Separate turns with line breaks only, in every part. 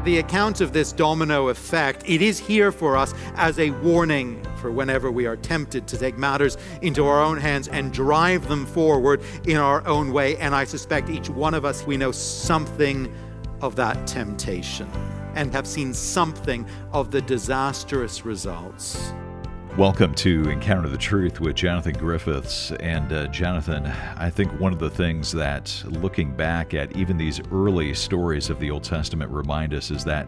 The account of this domino effect, it is here for us as a warning for whenever we are tempted to take matters into our own hands and drive them forward in our own way. And I suspect each one of us, we know something of that temptation and have seen something of the disastrous results.
Welcome to Encounter the Truth with Jonathan Griffiths. And Jonathan, I think one of the things that looking back at even these early stories of the Old Testament remind us is that,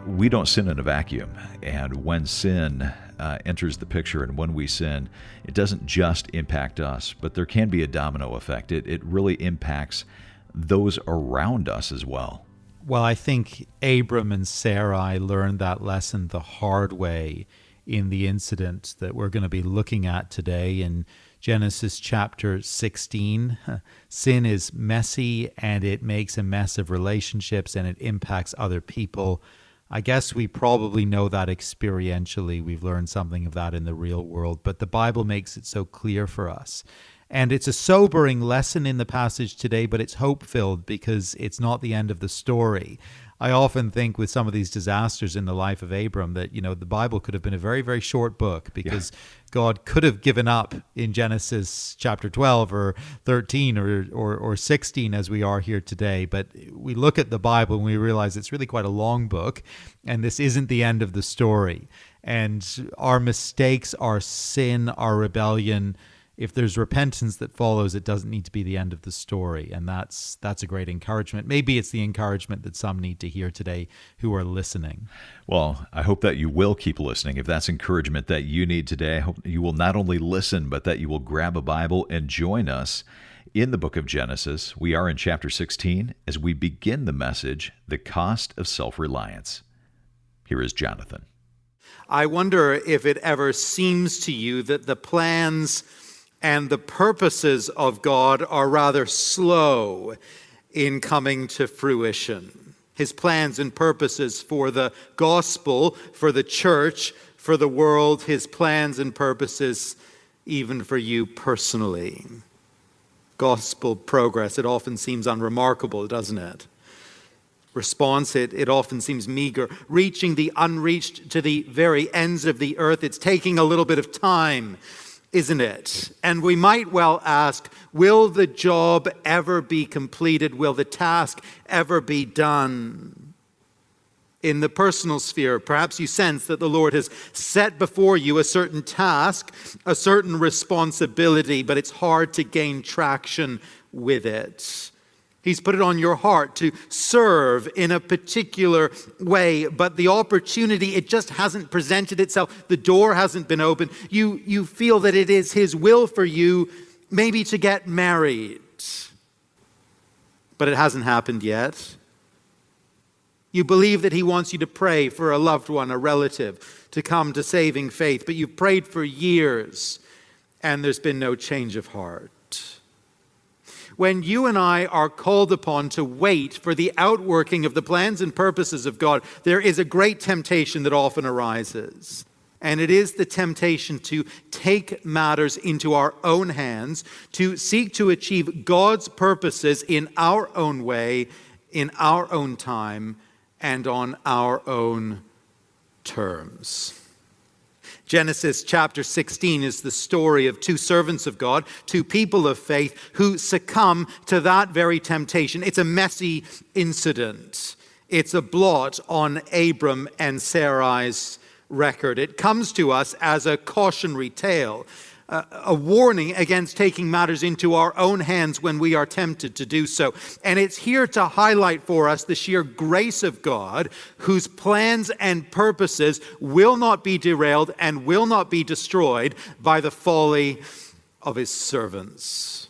we don't sin in a vacuum. And when sin enters the picture and when we sin, it doesn't just impact us, but there can be a domino effect. It really impacts those around us as well.
Well, I think Abram and Sarai learned that lesson the hard way in the incident that we're going to be looking at today in Genesis chapter 16. Sin is messy and it makes a mess of relationships and it impacts other people. I guess we probably know that experientially. We've learned something of that in the real world, but the Bible makes it so clear for us. And it's a sobering lesson in the passage today, but it's hope-filled because it's not the end of the story. I often think with some of these disasters in the life of Abram that, the Bible could have been a very, very short book because God could have given up in Genesis chapter 12 or 13 or 16 as we are here today. But we look at the Bible and we realize it's really quite a long book, and this isn't the end of the story. And our mistakes, our sin, our rebellion, if there's repentance that follows, it doesn't need to be the end of the story. And that's a great encouragement. Maybe it's the encouragement that some need to hear today who are listening.
Well, I hope that you will keep listening. If that's encouragement that you need today, I hope you will not only listen, but that you will grab a Bible and join us in the book of Genesis. We are in chapter 16 as we begin the message, The Cost of Self-Reliance. Here is Jonathan.
I wonder if it ever seems to you that the plans and the purposes of God are rather slow in coming to fruition. His plans and purposes for the gospel, for the church, for the world, his plans and purposes even for you personally. Gospel progress, it often seems unremarkable, doesn't it? Response, it often seems meager. Reaching the unreached to the very ends of the earth, it's taking a little bit of time, isn't it? And we might well ask, will the job ever be completed? Will the task ever be done? In the personal sphere, perhaps you sense that the Lord has set before you a certain task, a certain responsibility, but it's hard to gain traction with it. He's put it on your heart to serve in a particular way, but the opportunity, it just hasn't presented itself. The door hasn't been opened. You feel that it is his will for you maybe to get married, but it hasn't happened yet. You believe that he wants you to pray for a loved one, a relative, to come to saving faith, but you've prayed for years and there's been no change of heart. When you and I are called upon to wait for the outworking of the plans and purposes of God, there is a great temptation that often arises. And it is the temptation to take matters into our own hands, to seek to achieve God's purposes in our own way, in our own time, and on our own terms. Genesis chapter 16 is the story of two servants of God, two people of faith who succumb to that very temptation. It's a messy incident. It's a blot on Abram and Sarai's record. It comes to us as a cautionary tale, a warning against taking matters into our own hands when we are tempted to do so. And it's here to highlight for us the sheer grace of God, whose plans and purposes will not be derailed and will not be destroyed by the folly of his servants.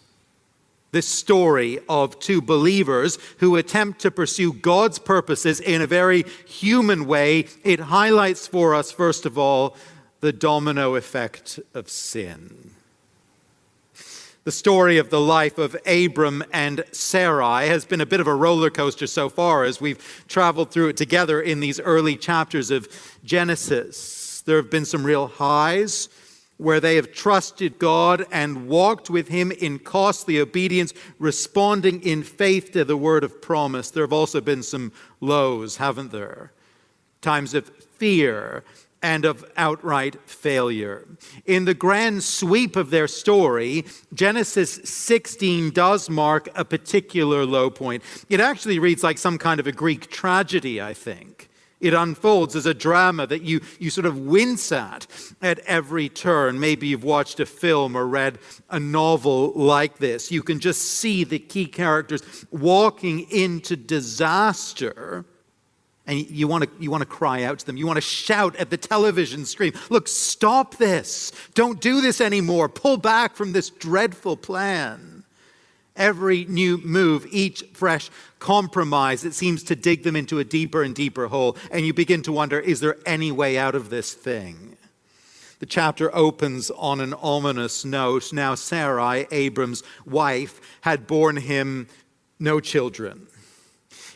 This story of two believers who attempt to pursue God's purposes in a very human way, it highlights for us, first of all, the domino effect of sin. The story of the life of Abram and Sarai has been a bit of a roller coaster so far as we've traveled through it together in these early chapters of Genesis. There have been some real highs, where they have trusted God and walked with him in costly obedience, responding in faith to the word of promise. There have also been some lows, haven't there? Times of fear and of outright failure. In the grand sweep of their story, Genesis 16 does mark a particular low point. It actually reads like some kind of a Greek tragedy, I think. It unfolds as a drama that you sort of wince at every turn. Maybe you've watched a film or read a novel like this. You can just see the key characters walking into disaster, and you want to cry out to them. You want to shout at the television screen, look, stop this. Don't do this anymore. Pull back from this dreadful plan. Every new move, each fresh compromise, it seems to dig them into a deeper and deeper hole. And you begin to wonder, is there any way out of this thing? The chapter opens on an ominous note. Now Sarai, Abram's wife, had borne him no children.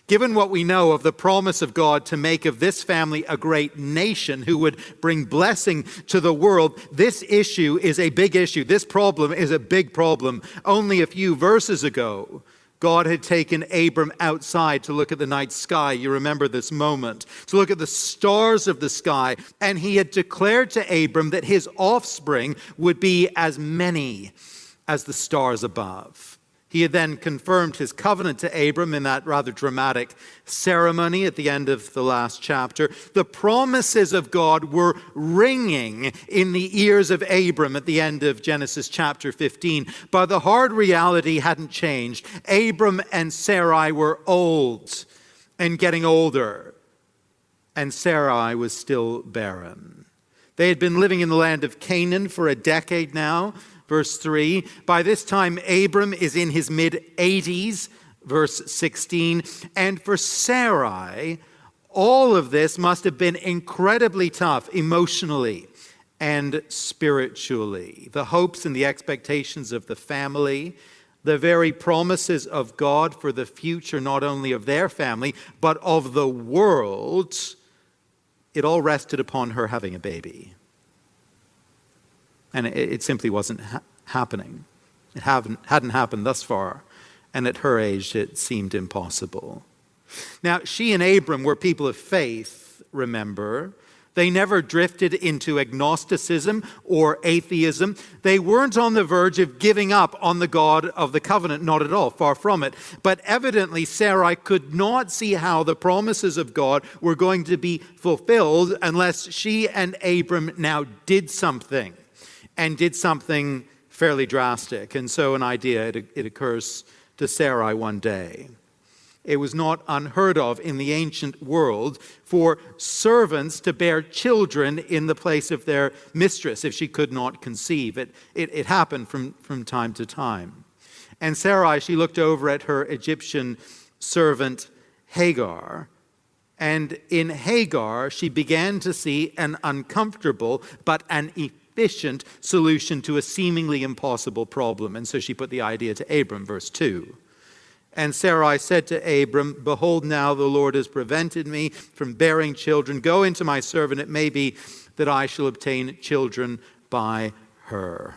Given what we know of the promise of God to make of this family a great nation who would bring blessing to the world, this issue is a big issue. This problem is a big problem. Only a few verses ago, God had taken Abram outside to look at the night sky. You remember this moment. To look at the stars of the sky. And he had declared to Abram that his offspring would be as many as the stars above. He had then confirmed his covenant to Abram in that rather dramatic ceremony at the end of the last chapter. The promises of God were ringing in the ears of Abram at the end of Genesis chapter 15. But the hard reality hadn't changed. Abram and Sarai were old and getting older, and Sarai was still barren. They had been living in the land of Canaan for a decade now. Verse 3, by this time Abram is in his mid-80s, verse 16. And for Sarai, all of this must have been incredibly tough emotionally and spiritually. The hopes and the expectations of the family, the very promises of God for the future, not only of their family, but of the world, it all rested upon her having a baby. And it simply wasn't happening. It hadn't happened thus far. And at her age, it seemed impossible. Now, she and Abram were people of faith, remember. They never drifted into agnosticism or atheism. They weren't on the verge of giving up on the God of the covenant, not at all, far from it. But evidently, Sarai could not see how the promises of God were going to be fulfilled unless she and Abram now did something. And did something fairly drastic. And so an idea, it occurs to Sarai one day. It was not unheard of in the ancient world for servants to bear children in the place of their mistress if she could not conceive. It happened from time to time. And Sarai, she looked over at her Egyptian servant Hagar. And in Hagar, she began to see an uncomfortable but an efficient solution to a seemingly impossible problem. And so she put the idea to Abram, verse 2. And Sarai said to Abram, behold, now the Lord has prevented me from bearing children. Go into my servant. It may be that I shall obtain children by her.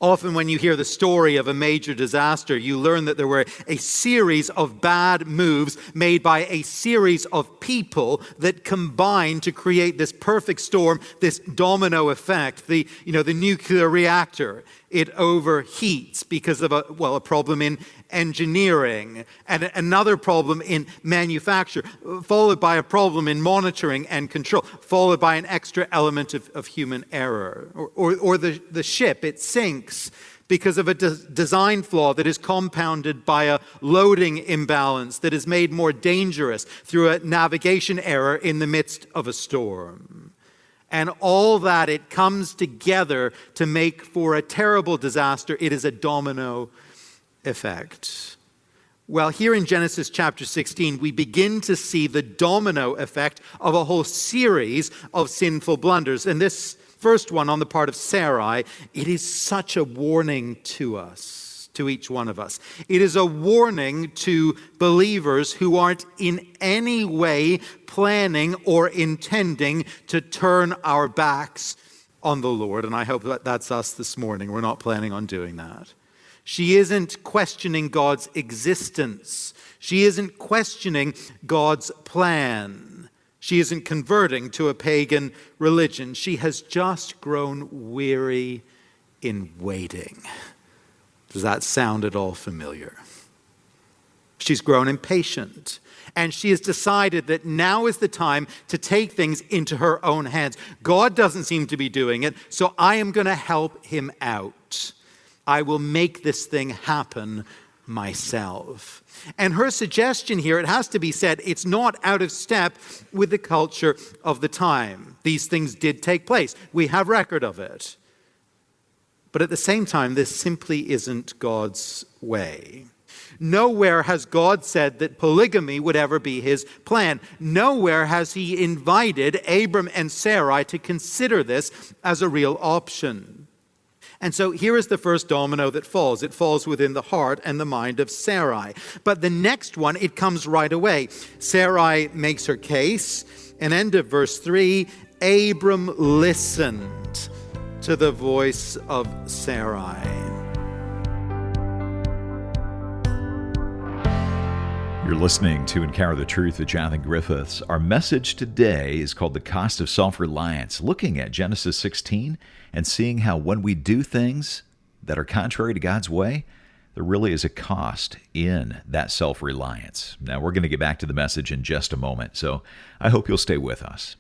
Often when you hear the story of a major disaster, you learn that there were a series of bad moves made by a series of people that combined to create this perfect storm, this domino effect. The nuclear reactor, it overheats because of a problem in engineering and another problem in manufacture, followed by a problem in monitoring and control, followed by an extra element of human error. Or the ship, it sinks because of a design flaw that is compounded by a loading imbalance that is made more dangerous through a navigation error in the midst of a storm. And all that, it comes together to make for a terrible disaster. It is a domino effect. Well, here in Genesis chapter 16, we begin to see the domino effect of a whole series of sinful blunders. And this first one on the part of Sarai, it is such a warning to us, to each one of us. It is a warning to believers who aren't in any way planning or intending to turn our backs on the Lord, and I hope that that's us this morning. We're not planning on doing that. She isn't questioning God's existence. She isn't questioning God's plan. She isn't converting to a pagan religion. She has just grown weary in waiting. Does that sound at all familiar? She's grown impatient. And she has decided that now is the time to take things into her own hands. God doesn't seem to be doing it, so I am going to help him out. I will make this thing happen myself. And her suggestion here, it has to be said, it's not out of step with the culture of the time. These things did take place. We have record of it. But at the same time, this simply isn't God's way. Nowhere has God said that polygamy would ever be his plan. Nowhere has he invited Abram and Sarai to consider this as a real option. And so here is the first domino that falls. It falls within the heart and the mind of Sarai. But the next one, it comes right away. Sarai makes her case. And end of verse 3, Abram listened to the voice of Sarai.
You're listening to Encounter the Truth with Jonathan Griffiths. Our message today is called The Cost of Self-Reliance, looking at Genesis 16 and seeing how when we do things that are contrary to God's way, there really is a cost in that self-reliance. Now, we're going to get back to the message in just a moment, so I hope you'll stay with us.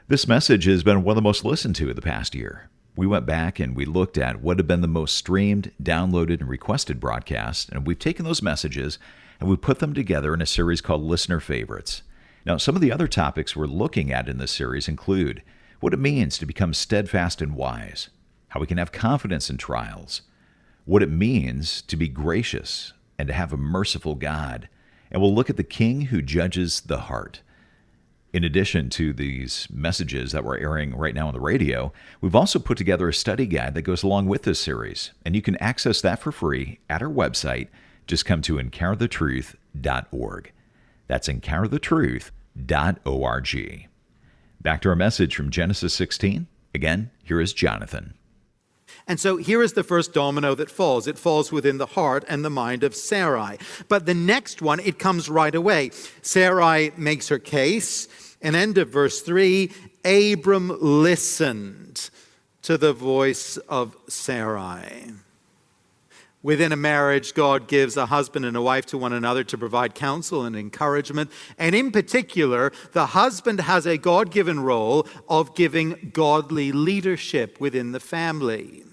This message has been one of the most listened to in the past year. We went back and we looked at what had been the most streamed, downloaded, and requested broadcasts, and we've taken those messages and we put them together in a series called Listener Favorites. Now, some of the other topics we're looking at in this series include what it means to become steadfast and wise, how we can have confidence in trials, what it means to be gracious and to have a merciful God, and we'll look at the King who judges the heart. In addition to these messages that we're airing right now on the radio, we've also put together a study guide that goes along with this series, and you can access that for free at our website. Just come to encounterthetruth.org. That's encounterthetruth.org. Back to our message from Genesis 16. Again, here is Jonathan.
And so here is the first domino that falls. It falls within the heart and the mind of Sarai. But the next one, it comes right away. Sarai makes her case. And end of verse 3, Abram listened to the voice of Sarai. Within a marriage, God gives a husband and a wife to one another to provide counsel and encouragement. And in particular, the husband has a God-given role of giving godly leadership within the family.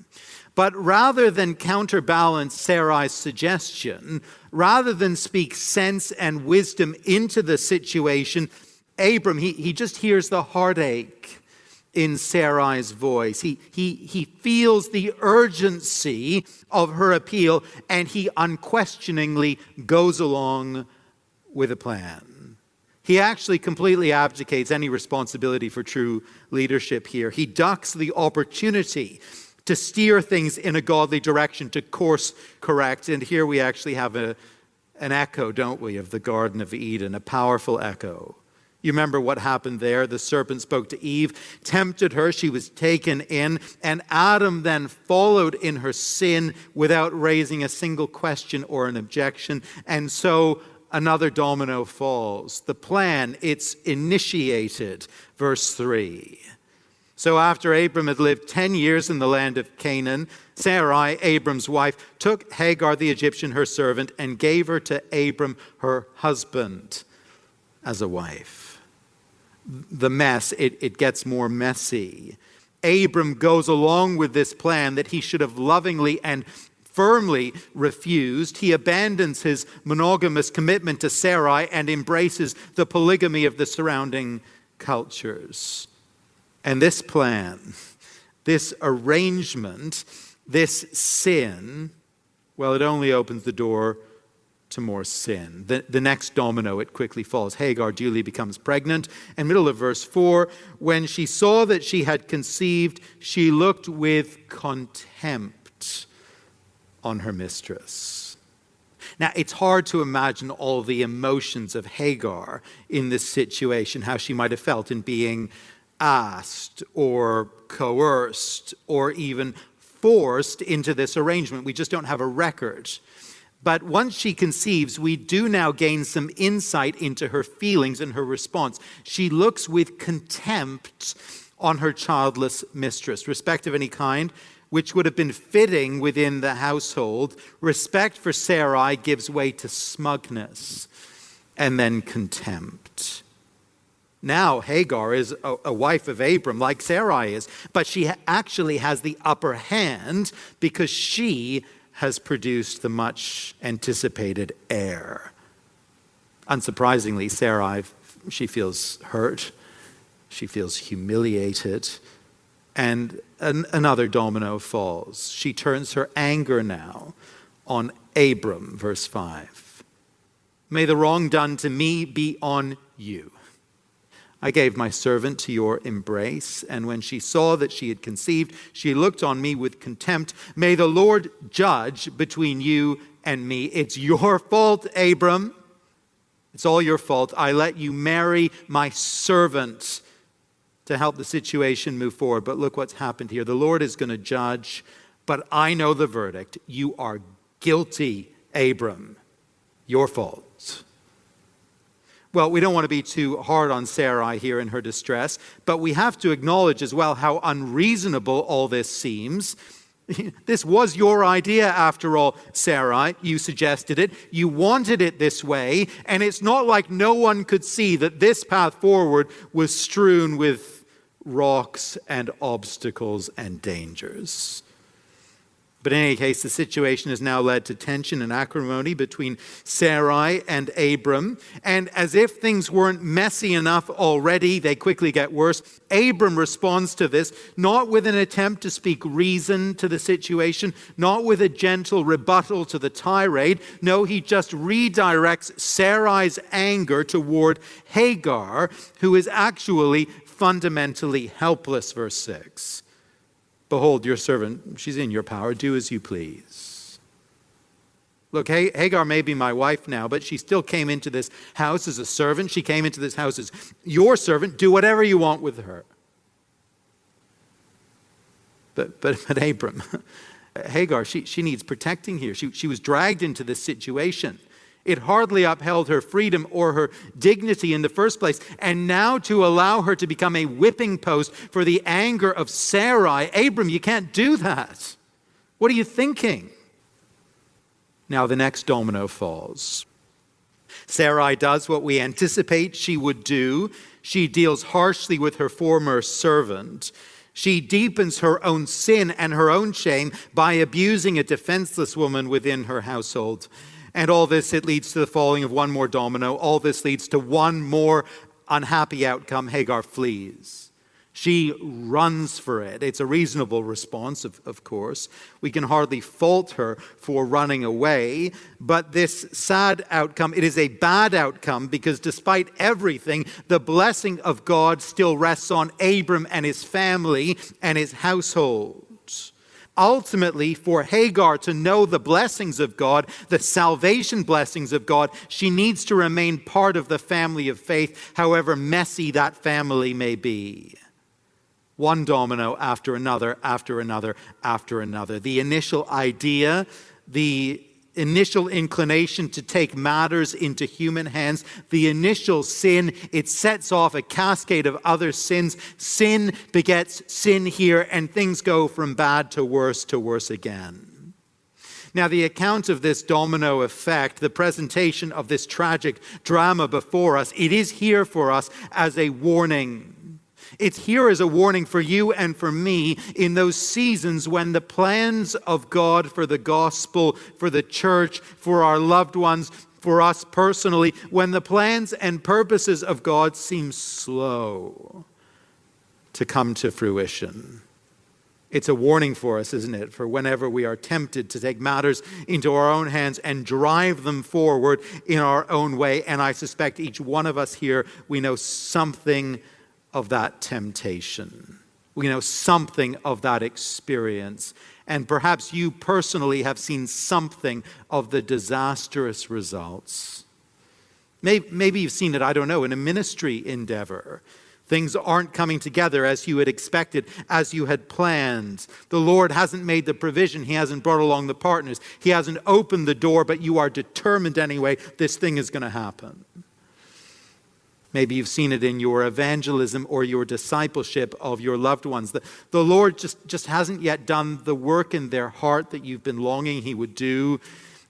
But rather than counterbalance Sarai's suggestion, rather than speak sense and wisdom into the situation, Abram, he just hears the heartache in Sarai's voice. He feels the urgency of her appeal, and he unquestioningly goes along with a plan. He actually completely abdicates any responsibility for true leadership here. He ducks the opportunity to steer things in a godly direction, to course correct. And here we actually have an echo, don't we, of the Garden of Eden, a powerful echo. You remember what happened there? The serpent spoke to Eve, tempted her, she was taken in, and Adam then followed in her sin without raising a single question or an objection. And so another domino falls. The plan, it's initiated. Verse 3. So after Abram had lived 10 years in the land of Canaan, Sarai, Abram's wife, took Hagar the Egyptian, her servant, and gave her to Abram, her husband, as a wife. The mess, it gets more messy. Abram goes along with this plan that he should have lovingly and firmly refused. He abandons his monogamous commitment to Sarai and embraces the polygamy of the surrounding cultures. And this plan, this arrangement, this sin, well, it only opens the door to more sin. The next domino, it quickly falls. Hagar duly becomes pregnant. And middle of verse 4, when she saw that she had conceived, she looked with contempt on her mistress. Now, it's hard to imagine all the emotions of Hagar in this situation, how she might have felt in being asked or coerced or even forced into this arrangement. We just don't have a record. But once she conceives, we do now gain some insight into her feelings and her response. She looks with contempt on her childless mistress. Respect of any kind, which would have been fitting within the household. Respect for Sarai gives way to smugness and then contempt. Now Hagar is a wife of Abram, like Sarai is, but she actually has the upper hand because she has produced the much anticipated heir. Unsurprisingly, Sarai, she feels hurt, she feels humiliated, and another domino falls. She turns her anger now on Abram, verse 5. May the wrong done to me be on you. I gave my servant to your embrace, and when she saw that she had conceived, she looked on me with contempt. May the Lord judge between you and me. It's your fault, Abram. It's all your fault. I let you marry my servant to help the situation move forward. But look what's happened here. The Lord is going to judge, but I know the verdict. You are guilty, Abram. Your fault. Well, we don't want to be too hard on Sarai here in her distress, but we have to acknowledge as well how unreasonable all this seems. This was your idea, after all, Sarai. You suggested it. You wanted it this way, and it's not like no one could see that this path forward was strewn with rocks and obstacles and dangers. But in any case, the situation has now led to tension and acrimony between Sarai and Abram. And as if things weren't messy enough already, they quickly get worse. Abram responds to this, not with an attempt to speak reason to the situation, not with a gentle rebuttal to the tirade. No, he just redirects Sarai's anger toward Hagar, who is actually fundamentally helpless, verse 6. Behold, your servant, she's in your power. Do as you please. Look, Hagar may be my wife now, but she still came into this house as a servant. She came into this house as your servant. Do whatever you want with her. But Abram, Hagar, she needs protecting here. She was dragged into this situation. It hardly upheld her freedom or her dignity in the first place. And now to allow her to become a whipping post for the anger of Sarai, Abram, you can't do that. What are you thinking? Now the next domino falls. Sarai does what we anticipate she would do. She deals harshly with her former servant. She deepens her own sin and her own shame by abusing a defenseless woman within her household. And all this, it leads to the falling of one more domino. All this leads to one more unhappy outcome. Hagar flees. She runs for it. It's a reasonable response, of course. We can hardly fault her for running away. But this sad outcome, it is a bad outcome because despite everything, the blessing of God still rests on Abram and his family and his household. Ultimately, for Hagar to know the blessings of God, the salvation blessings of God, she needs to remain part of the family of faith, however messy that family may be. One domino after another, after another, after another. The initial idea, the initial inclination to take matters into human hands, the initial sin, it sets off a cascade of other sins. Sin begets sin here, and things go from bad to worse again. Now, the account of this domino effect, the presentation of this tragic drama before us, it is here for us as a warning. It's here as a warning for you and for me in those seasons when the plans of God for the gospel, for the church, for our loved ones, for us personally, when the plans and purposes of God seem slow to come to fruition. It's a warning for us, isn't it? For whenever we are tempted to take matters into our own hands and drive them forward in our own way. And I suspect each one of us here, we know something of that temptation. We know something of that experience. And perhaps you personally have seen something of the disastrous results. Maybe you've seen it, I don't know, in a ministry endeavor. Things aren't coming together as you had expected, as you had planned. The Lord hasn't made the provision. He hasn't brought along the partners. He hasn't opened the door, but you are determined anyway, this thing is going to happen. Maybe you've seen it in your evangelism or your discipleship of your loved ones. The Lord just hasn't yet done the work in their heart that you've been longing He would do.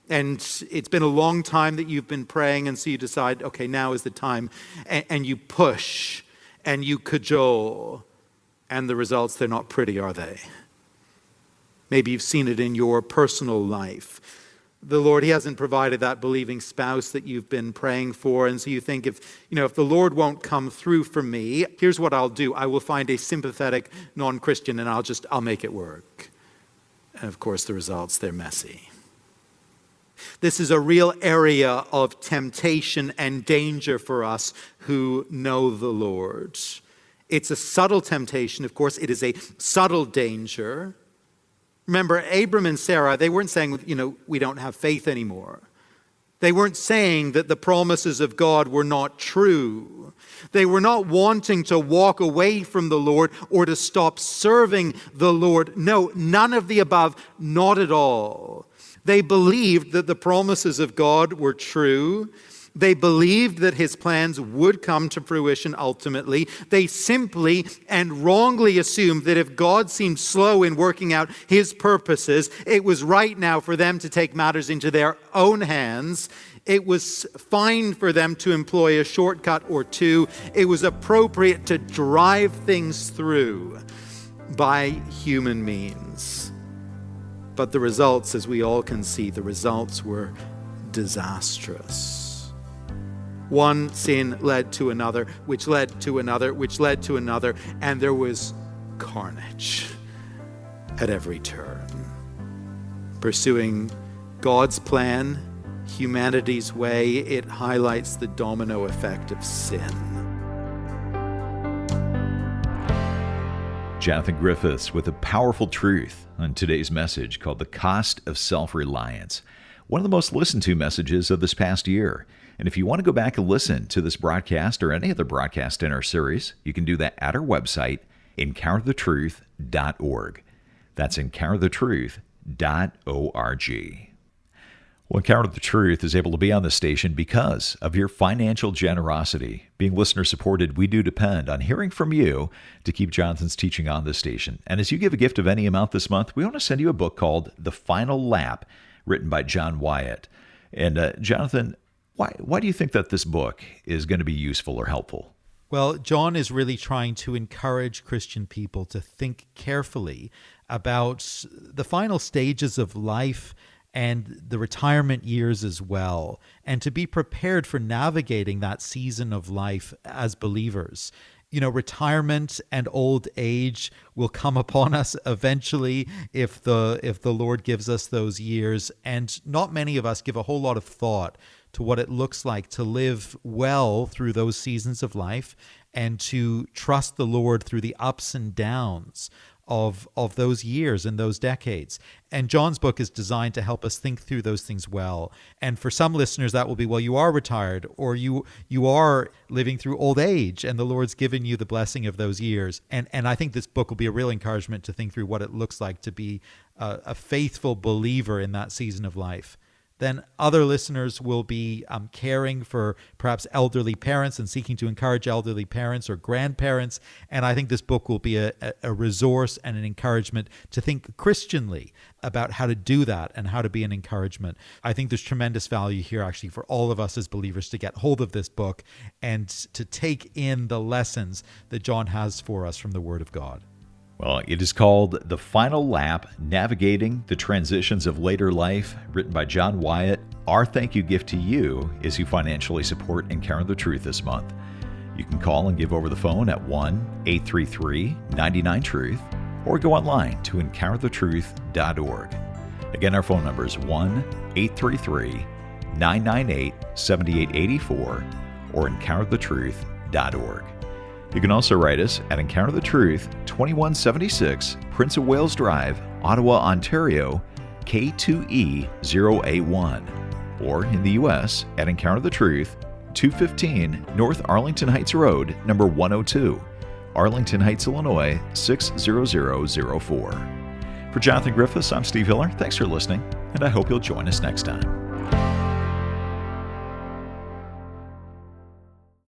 And it's been a long time that you've been praying, and so you decide, okay, now is the time. And you push and you cajole. And the results, they're not pretty, are they? Maybe you've seen it in your personal life. The Lord, He hasn't provided that believing spouse that you've been praying for. And so you think, if the Lord won't come through for me, here's what I'll do. I will find a sympathetic non-Christian and I'll make it work. And of course, the results, they're messy. This is a real area of temptation and danger for us who know the Lord. It's a subtle temptation, of course. It is a subtle danger. Remember, Abram and Sarai, they weren't saying, we don't have faith anymore. They weren't saying that the promises of God were not true. They were not wanting to walk away from the Lord or to stop serving the Lord. No, none of the above, not at all. They believed that the promises of God were true. They believed that His plans would come to fruition ultimately. They simply and wrongly assumed that if God seemed slow in working out His purposes, it was right now for them to take matters into their own hands. It was fine for them to employ a shortcut or two. It was appropriate to drive things through by human means. But the results, as we all can see, the results were disastrous. One sin led to another, which led to another, which led to another, and there was carnage at every turn. Pursuing God's plan, humanity's way, it highlights the domino effect of sin.
Jonathan Griffiths with a powerful truth on today's message called The Cost of Self-Reliance, one of the most listened to messages of this past year. And if you want to go back and listen to this broadcast or any other broadcast in our series, you can do that at our website, encounterthetruth.org. That's encounterthetruth.org. Well, Encounter the Truth is able to be on the station because of your financial generosity. Being listener-supported, we do depend on hearing from you to keep Jonathan's teaching on this station. And as you give a gift of any amount this month, we want to send you a book called The Final Lap, written by John Wyatt. And Jonathan, why do you think that this book is going to be useful or helpful?
Well, John is really trying to encourage Christian people to think carefully about the final stages of life and the retirement years as well, and to be prepared for navigating that season of life as believers. Retirement and old age will come upon us eventually if the Lord gives us those years, and not many of us give a whole lot of thought to what it looks like to live well through those seasons of life and to trust the Lord through the ups and downs of those years and those decades. And John's book is designed to help us think through those things well. And for some listeners, that will be, well, you are retired, or you are living through old age, and the Lord's given you the blessing of those years. And I think this book will be a real encouragement to think through what it looks like to be a faithful believer in that season of life. Then other listeners will be caring for perhaps elderly parents and seeking to encourage elderly parents or grandparents. And I think this book will be a resource and an encouragement to think Christianly about how to do that and how to be an encouragement. I think there's tremendous value here actually for all of us as believers to get hold of this book and to take in the lessons that John has for us from the Word of God.
Well, it is called The Final Lap, Navigating the Transitions of Later Life, written by John Wyatt. Our thank you gift to you is you financially support Encounter the Truth this month. You can call and give over the phone at 1-833-99-TRUTH or go online to encounterthetruth.org. Again, our phone number is 1-833-998-7884 or encounterthetruth.org. You can also write us at Encounter the Truth, 2176 Prince of Wales Drive, Ottawa, Ontario, K2E0A1. Or in the U.S. at Encounter the Truth, 215 North Arlington Heights Road, number 102, Arlington Heights, Illinois 60004. For Jonathan Griffiths, I'm Steve Hiller. Thanks for listening, and I hope you'll join us next time.